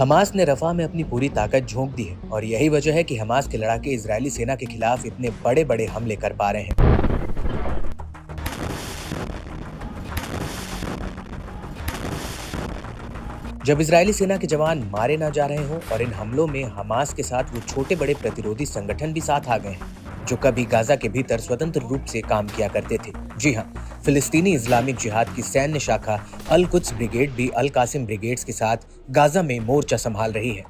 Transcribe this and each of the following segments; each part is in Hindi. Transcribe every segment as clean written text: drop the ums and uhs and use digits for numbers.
हमास ने रफा में अपनी पूरी ताकत झोंक दी है और यही वजह है कि हमास के लड़ाके इजरायली सेना के खिलाफ इतने बड़े बड़े हमले कर पा रहे हैं। जब इजरायली सेना के जवान मारे ना जा रहे हों और इन हमलों में हमास के साथ वो छोटे बड़े प्रतिरोधी संगठन भी साथ आ गए हैं जो कभी गाजा के भीतर स्वतंत्र रूप से काम किया करते थे। जी हाँ, फिलिस्तीनी इस्लामिक जिहाद की सैन्य शाखा अल कुद्स ब्रिगेड भी अल कासिम ब्रिगेड्स के साथ गाजा में मोर्चा संभाल रही है।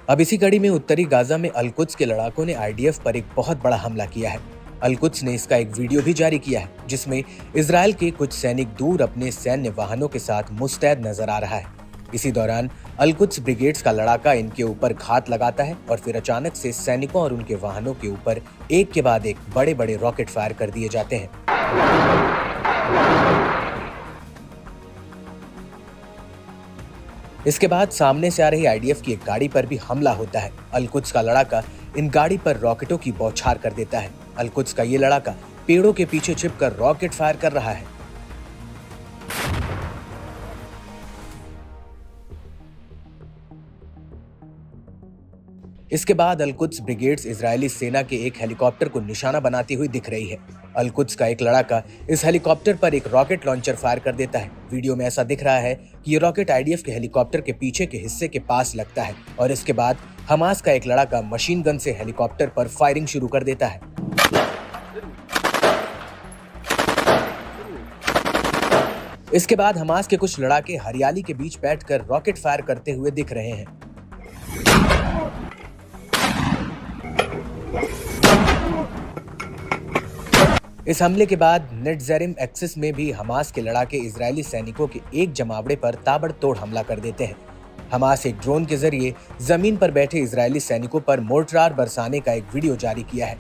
अब इसी कड़ी में उत्तरी गाजा में अल कुद्स के लड़ाकों ने आईडीएफ पर एक बहुत बड़ा हमला किया है। अल कुद्स ने इसका एक वीडियो भी जारी किया है जिसमें इजरायल के कुछ सैनिक दूर अपने सैन्य वाहनों के साथ मुस्तैद नजर आ रहा है। इसी दौरान अल कुद्स ब्रिगेड्स का लड़ाका इनके ऊपर घात लगाता है और फिर अचानक से सैनिकों और उनके वाहनों के ऊपर एक के बाद एक बड़े बड़े रॉकेट फायर कर दिए जाते हैं। इसके बाद सामने से आ रही आईडीएफ की एक गाड़ी पर भी हमला होता है। अल कुद्स का लड़ाका इन गाड़ी पर रॉकेटों की बौछार कर देता है। अल कुद्स का ये लड़ाका पेड़ों के पीछे छिपकर रॉकेट फायर कर रहा है। इसके बाद अल कुद्स ब्रिगेड्स इजरायली सेना के एक हेलीकॉप्टर को निशाना बनाती हुई दिख रही है। अल कुद्स का एक लड़ाका इस हेलीकॉप्टर पर एक रॉकेट लॉन्चर फायर कर देता है। वीडियो में ऐसा दिख रहा है कि ये रॉकेट आईडीएफ के हेलीकॉप्टर के पीछे के हिस्से के पास लगता है और इसके बाद हमास का एक लड़ाका मशीन गन से हेलीकॉप्टर पर फायरिंग शुरू कर देता है। इसके बाद हमास के कुछ लड़ाके हरियाली के बीच बैठकर रॉकेट फायर करते हुए दिख रहे हैं। इस हमले के बाद नेटज़ेरिम एक्सिस में भी हमास के लड़ाके इजरायली सैनिकों के एक जमावड़े पर ताबड़तोड़ हमला कर देते हैं। हमास एक ड्रोन के जरिए जमीन पर बैठे इजरायली सैनिकों पर मोर्टार बरसाने का एक वीडियो जारी किया है।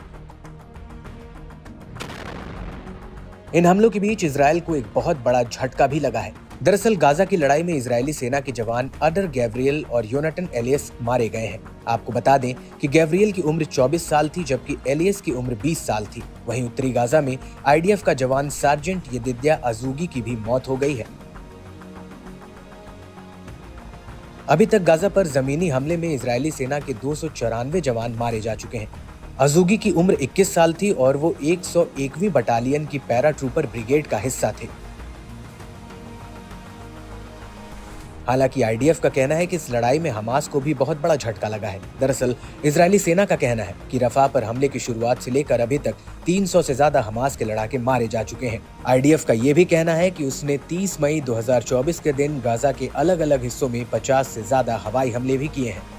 इन हमलों के बीच इजरायल को एक बहुत बड़ा झटका भी लगा है। दरअसल गाजा की लड़ाई में इजरायली सेना के जवान अडर गैब्रियल और योनाटन एलियस मारे गए हैं। आपको बता दें कि गैब्रियल की उम्र 24 साल थी जबकि एलियस की उम्र 20 साल थी। वहीं उत्तरी गाजा में आईडीएफ का जवान सार्जेंट येदिद्या अजूगी की भी मौत हो गई है। अभी तक गाजा पर जमीनी हमले में इजरायली सेना के 294 जवान मारे जा चुके हैं। अजूगी की उम्र 21 साल थी और वो 101वीं बटालियन की पैराट्रूपर ब्रिगेड का हिस्सा थे। हालांकि आईडीएफ का कहना है कि इस लड़ाई में हमास को भी बहुत बड़ा झटका लगा है। दरअसल इजरायली सेना का कहना है कि रफा पर हमले की शुरुआत से लेकर अभी तक 300 से ज्यादा हमास के लड़ाके मारे जा चुके हैं। आईडीएफ का ये भी कहना है कि उसने 30 मई 2024 के दिन गाजा के अलग अलग हिस्सों में 50 से ज्यादा हवाई हमले भी किए हैं।